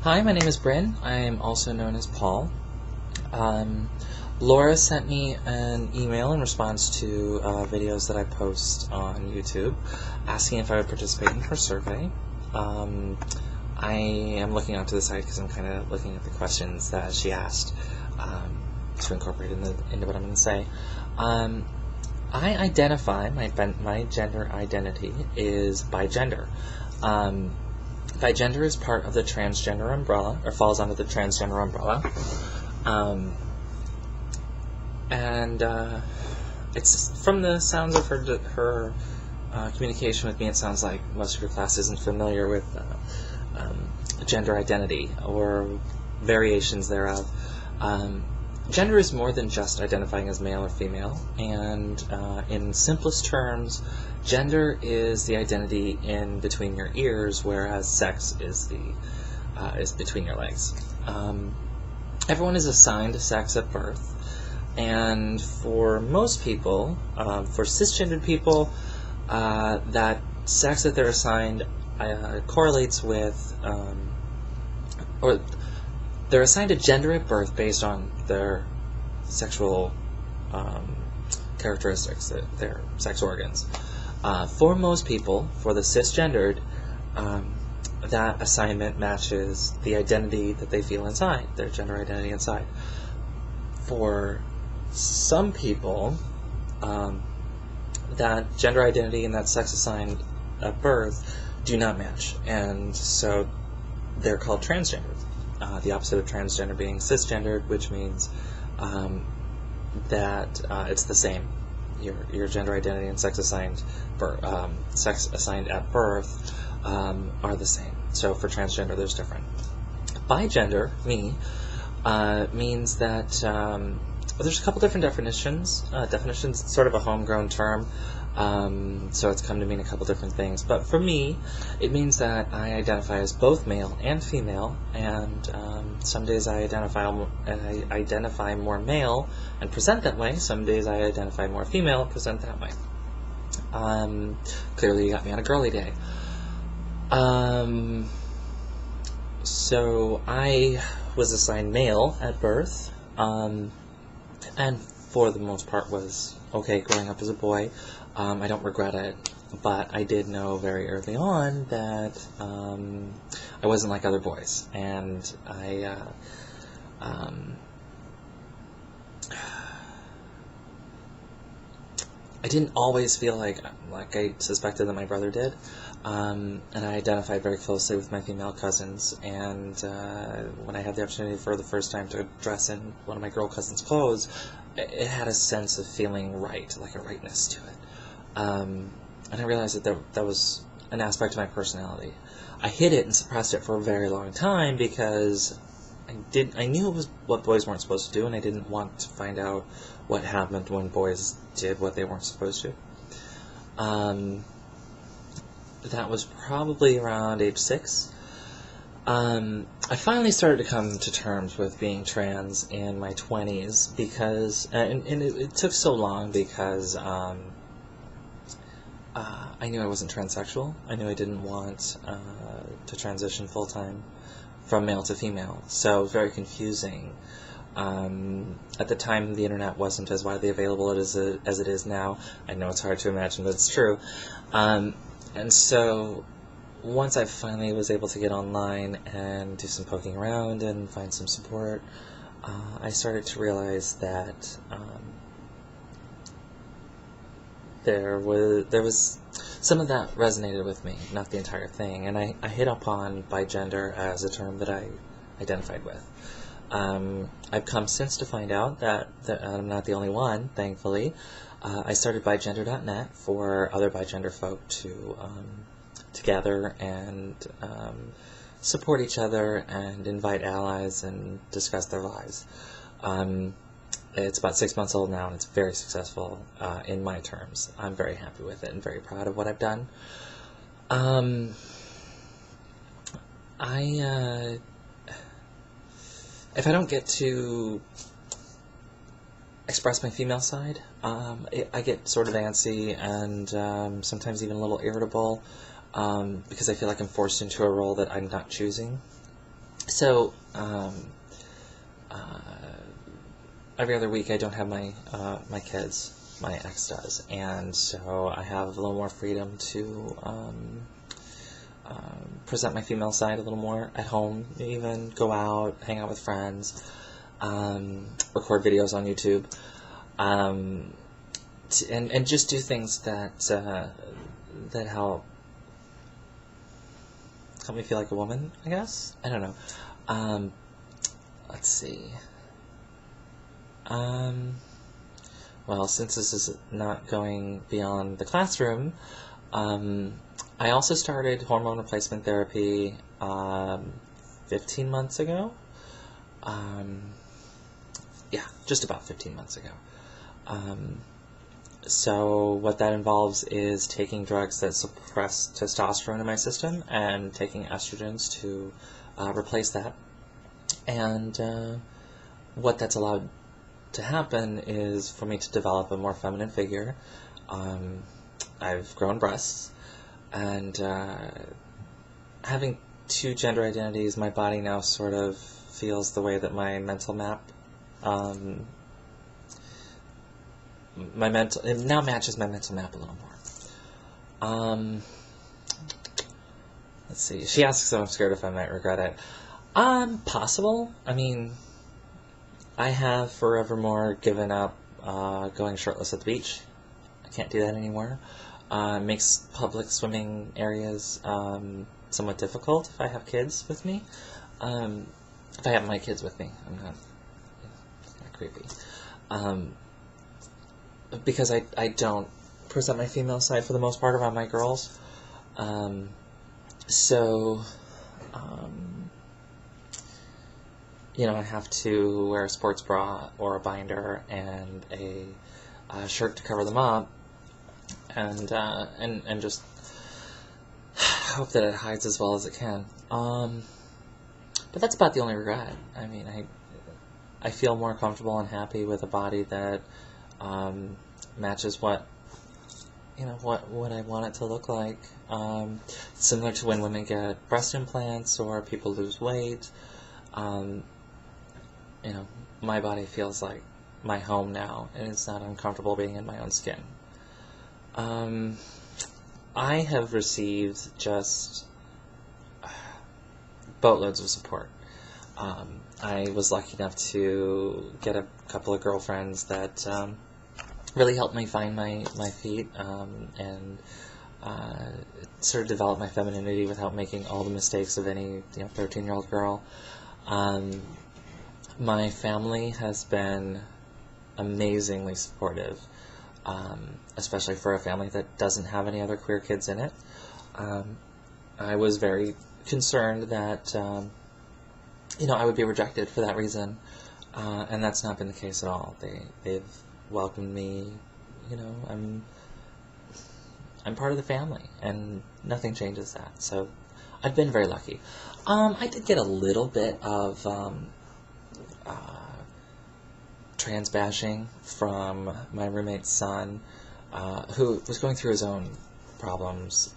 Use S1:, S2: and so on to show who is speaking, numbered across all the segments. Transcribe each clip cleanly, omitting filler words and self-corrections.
S1: Hi, my name is Brin. I'm also known as Paul. Um, Laura sent me an email in response to videos that I post on YouTube, asking if I would participate in her survey. I am looking onto the site because I'm kind of looking at the questions that she asked to incorporate into what I'm going to say. I identify, my gender identity is bigender. Bigender is part of the transgender umbrella, or falls under the transgender umbrella. It's from the sounds of her communication with me, it sounds like most of your class isn't familiar with gender identity or variations thereof. Gender is more than just identifying as male or female, and in simplest terms, gender is the identity in between your ears, whereas sex is between your legs. Everyone is assigned a sex at birth, and for most people, for cisgendered people, that sex that they're assigned correlates with, or they're assigned a gender at birth based on their sexual characteristics, their sex organs. For most people, for the cisgendered, that assignment matches the identity that they feel inside, their gender identity inside. For some people, that gender identity and that sex assigned at birth do not match, and so they're called transgendered. The opposite of transgender being cisgendered, which means that it's the same. Your gender identity and sex assigned at birth are the same. So for transgender, there's different. Bigender, means that there's a couple different definitions. Definitions, sort of a homegrown term, so it's come to mean a couple different things. But for me, it means that I identify as both male and female, and some days I identify more male and present that way. Some days I identify more female and present that way. Clearly you got me on a girly day. So I was assigned male at birth, and for the most part was okay growing up as a boy. I don't regret it, but I did know very early on that I wasn't like other boys, and I didn't always feel like I suspected that my brother did, and I identified very closely with my female cousins, and when I had the opportunity for the first time to dress in one of my girl cousins' clothes, it had a sense of feeling right, like a rightness to it. And I realized that was an aspect of my personality. I hid it and suppressed it for a very long time because I knew it was what boys weren't supposed to do, and I didn't want to find out what happened when boys did what they weren't supposed to. That was probably around age 6. I finally started to come to terms with being trans in my 20s because, and it took so long because I knew I wasn't transsexual. I knew I didn't want to transition full-time from male to female, so it was very confusing. At the time, the internet wasn't as widely available as it is now. I know it's hard to imagine, but it's true. And so once I finally was able to get online and do some poking around and find some support, I started to realize that there was some of that resonated with me, not the entire thing, and I hit upon bigender as a term that I identified with. I've come since to find out that I'm not the only one, thankfully. I started bigender.net for other bigender folk to gather and support each other and invite allies and discuss their lives. It's about 6 months old now, and it's very successful in my terms. I'm very happy with it and very proud of what I've done. If I don't get to express my female side, I get sort of antsy and sometimes even a little irritable because I feel like I'm forced into a role that I'm not choosing. So, every other week I don't have my my kids. My ex does, and so I have a little more freedom to present my female side a little more at home, even go out, hang out with friends, record videos on YouTube, and just do things that that help me feel like a woman, I guess. I don't know. Let's see. Well, since this is not going beyond the classroom, I also started hormone replacement therapy 15 months ago. Yeah, just about 15 months ago. So what that involves is taking drugs that suppress testosterone in my system and taking estrogens to replace that. And what that's allowed to happen is for me to develop a more feminine figure. I've grown breasts, and having two gender identities, my body now sort of feels the way that my mental map, it now matches my mental map a little more. Let's see, she asks if I'm scared if I might regret it. Possible. I mean, I have forevermore given up going shirtless at the beach. I can't do that anymore. It makes public swimming areas somewhat difficult if I have kids with me. If I have my kids with me, I'm not, it's kind of creepy. Because I don't present my female side for the most part around my girls. So, you know, I have to wear a sports bra or a binder and a shirt to cover them up, and just hope that it hides as well as it can. But that's about the only regret. I mean, I feel more comfortable and happy with a body that matches what, you know, what I want it to look like. Similar to when women get breast implants or people lose weight. You know, my body feels like my home now, and it's not uncomfortable being in my own skin. I have received just boatloads of support. I was lucky enough to get a couple of girlfriends that really helped me find my feet and sort of develop my femininity without making all the mistakes of any 13-year-old girl. My family has been amazingly supportive, especially for a family that doesn't have any other queer kids in it. I was very concerned that I would be rejected for that reason, and that's not been the case at all. They've welcomed me. I'm part of the family, and nothing changes that. So I've been very lucky. I did get a little bit of trans bashing from my roommate's son, who was going through his own problems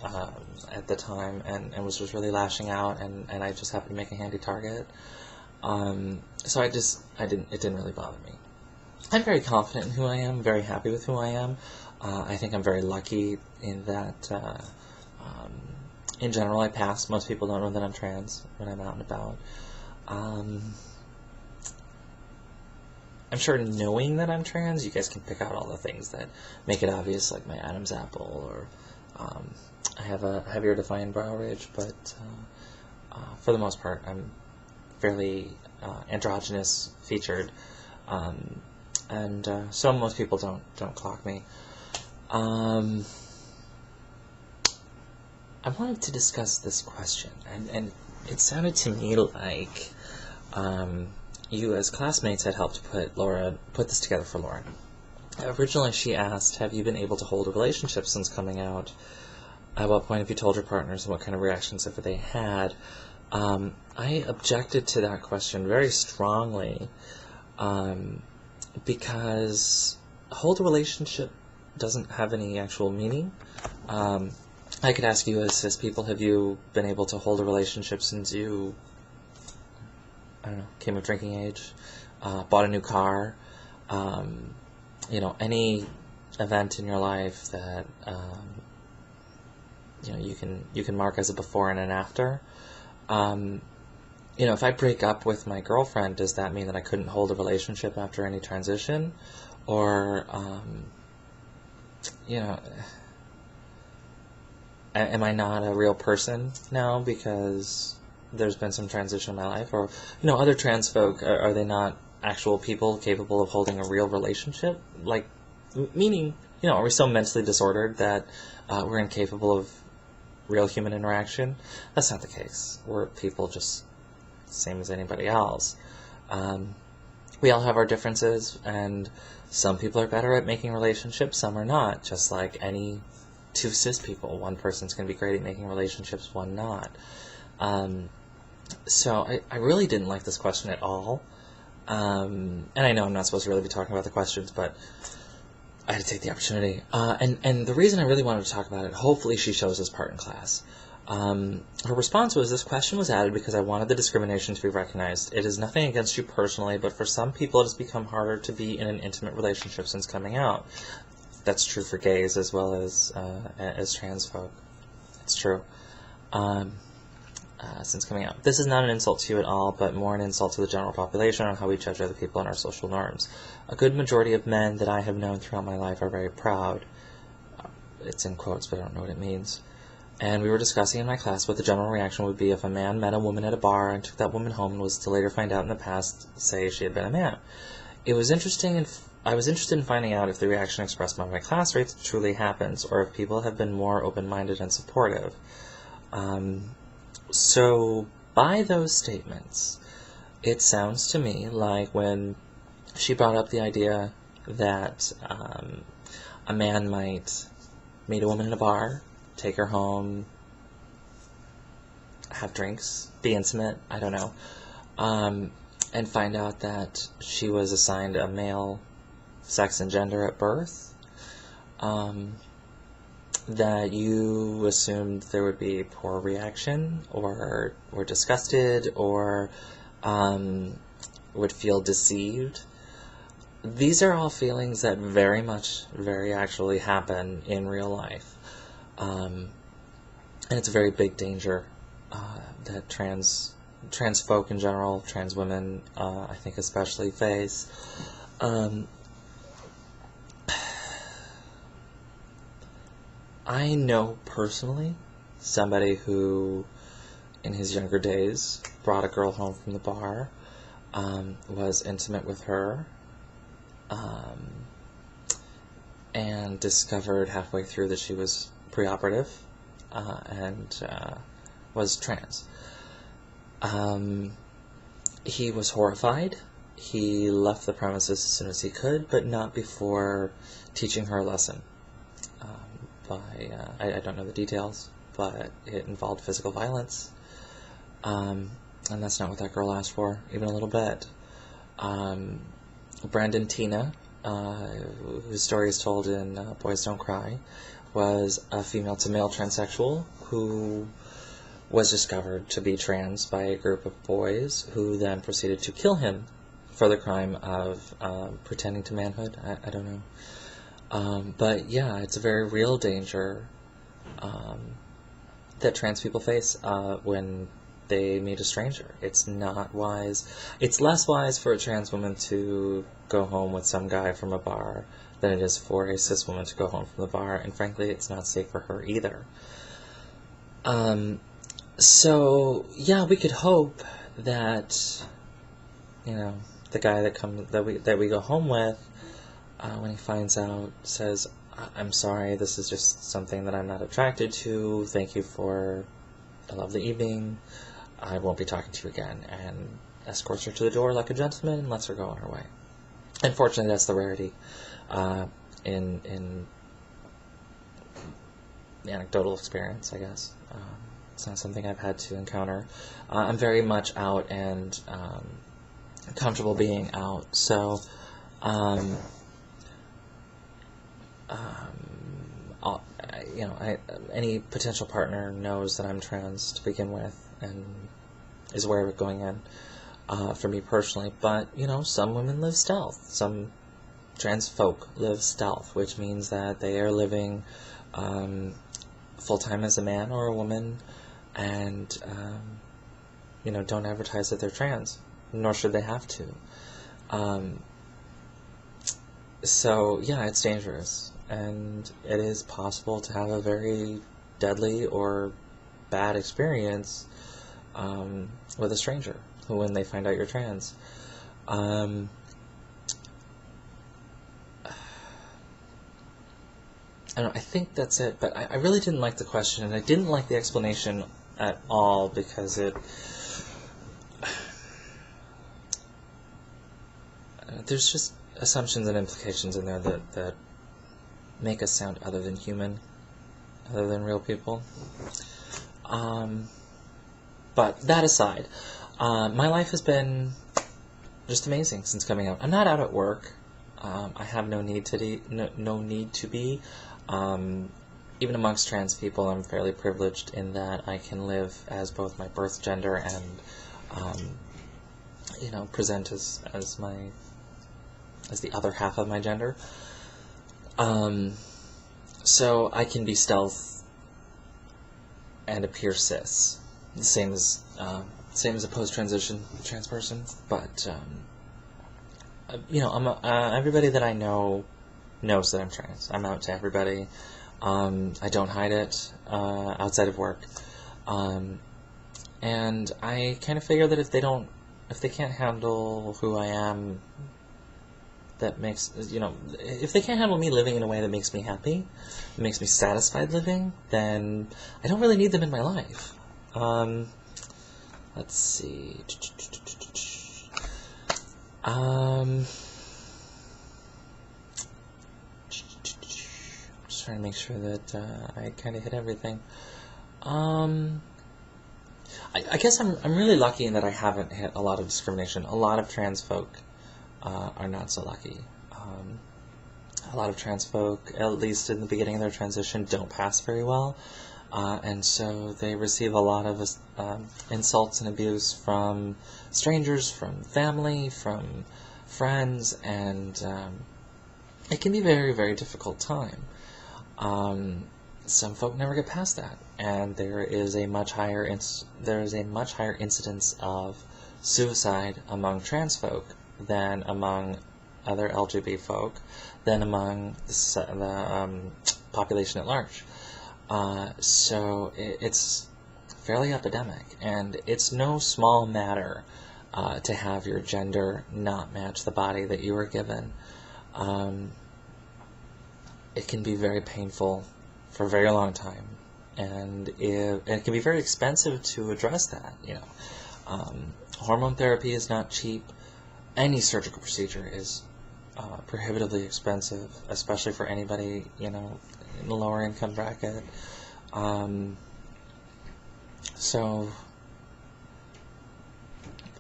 S1: at the time, and was just really lashing out, and I just happened to make a handy target. So it didn't really bother me. I'm very confident in who I am, very happy with who I am. I think I'm very lucky in that, in general, I pass. Most people don't know that I'm trans when I'm out and about. I'm sure knowing that I'm trans, you guys can pick out all the things that make it obvious, like my Adam's apple, or I have a heavier defined brow ridge, but for the most part, I'm fairly androgynous featured, and so most people don't clock me. I wanted to discuss this question, and it sounded to me like you as classmates had helped put this together for Lauren. Originally she asked, have you been able to hold a relationship since coming out? At what point have you told your partners, and what kind of reactions have they had? I objected to that question very strongly, because hold a relationship doesn't have any actual meaning. I could ask you as cis people, have you been able to hold a relationship since you I don't know, came of drinking age, bought a new car, any event in your life that you can mark as a before and an after. If I break up with my girlfriend, does that mean that I couldn't hold a relationship after any transition? Or, am I not a real person now because there's been some transition in my life? Or, other trans folk, are they not actual people capable of holding a real relationship? Like, meaning, are we so mentally disordered that we're incapable of real human interaction? That's not the case. We're people just same as anybody else. We all have our differences, and some people are better at making relationships, some are not, just like any two cis people. One person's going to be great at making relationships, one not. So I really didn't like this question at all. And I know I'm not supposed to really be talking about the questions, but I had to take the opportunity. And the reason I really wanted to talk about it, hopefully she shows this part in class. Her response was, this question was added because I wanted the discrimination to be recognized. It is nothing against you personally, but for some people it has become harder to be in an intimate relationship since coming out. That's true for gays as well as trans folk. It's true. Since coming out. This is not an insult to you at all, but more an insult to the general population on how we judge other people and our social norms. A good majority of men that I have known throughout my life are very proud. It's in quotes, but I don't know what it means. And we were discussing in my class what the general reaction would be if a man met a woman at a bar and took that woman home and was to later find out in the past, say, she had been a man. It was interesting, and I was interested in finding out if the reaction expressed by my classmates truly happens, or if people have been more open-minded and supportive. So, by those statements, it sounds to me like when she brought up the idea that a man might meet a woman in a bar, take her home, have drinks, be intimate, I don't know, and find out that she was assigned a male sex and gender at birth, that you assumed there would be poor reaction, or disgusted, or would feel deceived. These are all feelings that very actually happen in real life. And it's a very big danger that trans folk in general, trans women, I think especially, face. I know personally somebody who, in his younger days, brought a girl home from the bar, was intimate with her, and discovered halfway through that she was preoperative, and was trans. He was horrified. He left the premises as soon as he could, but not before teaching her a lesson. I don't know the details, but it involved physical violence, and that's not what that girl asked for, even a little bit. Brandon Tina, whose story is told in Boys Don't Cry, was a female-to-male transsexual who was discovered to be trans by a group of boys who then proceeded to kill him for the crime of pretending to manhood. I don't know. But yeah, it's a very real danger that trans people face when they meet a stranger. It's not wise. It's less wise for a trans woman to go home with some guy from a bar than it is for a cis woman to go home from the bar, and frankly, it's not safe for her either. So yeah, we could hope that, the guy that we go home with, when he finds out, says, I'm sorry, this is just something that I'm not attracted to, thank you for a lovely evening, I won't be talking to you again, and escorts her to the door like a gentleman and lets her go on her way. Unfortunately, that's the rarity in the anecdotal experience, I guess. It's not something I've had to encounter. I'm very much out and comfortable being out, so any potential partner knows that I'm trans to begin with and is aware of it going in. for me personally. But, you know, some women live stealth. Some trans folk live stealth, which means that they are living full-time as a man or a woman, and, you know, don't advertise that they're trans, nor should they have to. So, yeah, it's dangerous, and it is possible to have a very deadly or bad experience with a stranger when they find out you're trans. I don't know, I think that's it, but I really didn't like the question, and I didn't like the explanation at all, because there's just assumptions and implications in there that make us sound other than human, other than real people. But that aside, my life has been just amazing since coming out. I'm not out at work. I have no need to be. Even amongst trans people, I'm fairly privileged in that I can live as both my birth gender and, you know, present as the other half of my gender. So I can be stealth and appear cis, same as a post-transition trans person. But you know, everybody that I know knows that I'm trans. I'm out to everybody. I don't hide it outside of work, and I kind of figure that if they can't handle who I am, that makes, you know, if they can't handle me living in a way that makes me happy, makes me satisfied living, then I don't really need them in my life. Let's see. Just trying to make sure that I kind of hit everything. I guess I'm really lucky in that I haven't hit a lot of discrimination. A lot of trans folk are not so lucky. A lot of trans folk, at least in the beginning of their transition, don't pass very well, and so they receive a lot of insults and abuse from strangers, from family, from friends, and it can be a very, very difficult time. Some folk never get past that, and there is a much higher incidence of suicide among trans folk than among other LGBT folk, than among the population at large. So it's fairly epidemic, and it's no small matter to have your gender not match the body that you were given. It can be very painful for a very long time, and it can be very expensive to address that. You know, hormone therapy is not cheap. Any surgical procedure is prohibitively expensive, especially for anybody, you know, in the lower income bracket. So,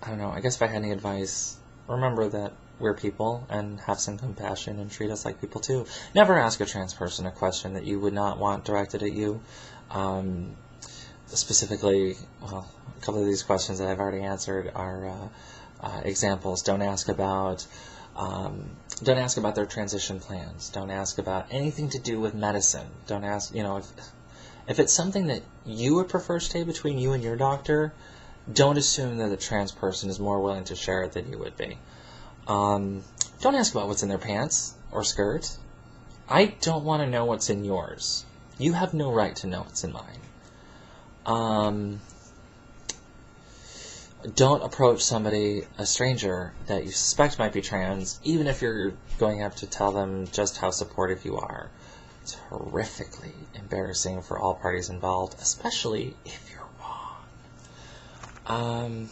S1: I don't know, I guess if I had any advice, remember that we're people, and have some compassion, and treat us like people too. Never ask a trans person a question that you would not want directed at you. Specifically, well, a couple of these questions that I've already answered are examples. Don't ask about their transition plans. Don't ask about anything to do with medicine. Don't ask, you know, if it's something that you would prefer stay between you and your doctor, don't assume that the trans person is more willing to share it than you would be. Don't ask about what's in their pants or skirt. I don't want to know what's in yours. You have no right to know what's in mine. Don't approach somebody, a stranger, that you suspect might be trans, even if you're going up to tell them just how supportive you are. It's horrifically embarrassing for all parties involved, especially if you're wrong.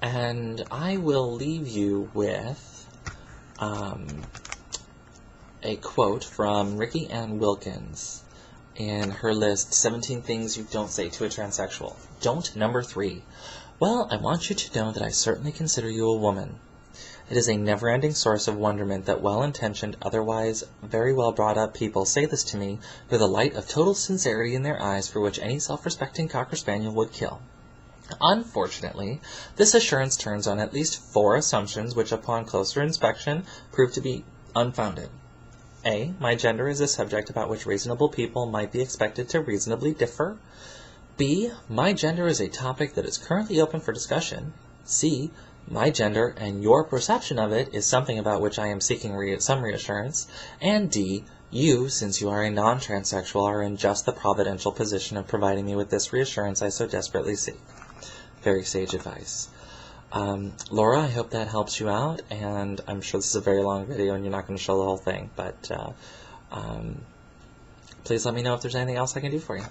S1: And I will leave you with a quote from Ricky Ann Wilkins in her list, 17 Things You Don't Say to a Transsexual. Don't number 3. Well, I want you to know that I certainly consider you a woman. It is a never-ending source of wonderment that well-intentioned, otherwise very well-brought-up people say this to me with a light of total sincerity in their eyes for which any self-respecting Cocker Spaniel would kill. Unfortunately, this assurance turns on at least 4 assumptions which upon closer inspection prove to be unfounded. A. My gender is a subject about which reasonable people might be expected to reasonably differ. B. My gender is a topic that is currently open for discussion. C. My gender and your perception of it is something about which I am seeking some reassurance. And D. You, since you are a non-transsexual, are in just the providential position of providing me with this reassurance I so desperately seek. Very sage advice. Laura, I hope that helps you out, and I'm sure this is a very long video and you're not going to show the whole thing, but please let me know if there's anything else I can do for you.